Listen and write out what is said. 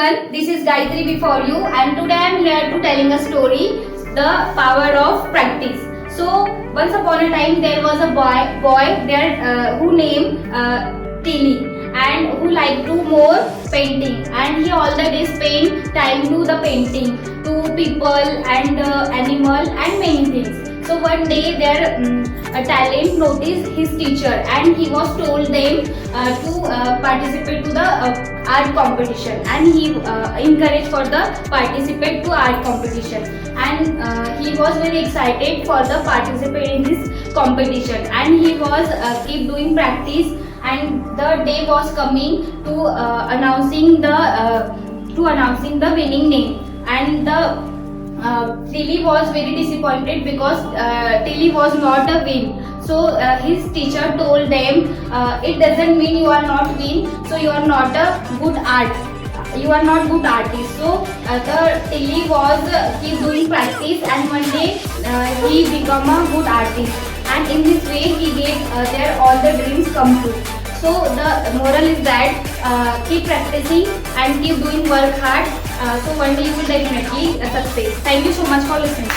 everyone, this is Gayatri before you, and today I am here to telling a story, the power of practice. So once upon a time there was a boy there who named Tilly, and who liked to more painting, and he all the days spend time to the painting to people and animal and many things. So one day their a talent noticed his teacher, and he was told them to participate to the art competition, and he encouraged for the participate to art competition, and he was very excited for the participate in this competition, and he was keep doing practice, and the day was coming to announcing the winning name, and the Tilly was very disappointed because Tilly was not a win. So his teacher told them, it doesn't mean you are not win, so you are not a good art. You are not good artist. So the Tilly was keep doing practice, and one day he become a good artist. And in this way he gave their all the dreams come true. So the moral is that keep practicing and keep doing work hard. So one day you will definitely succeed. Thank you so much for listening.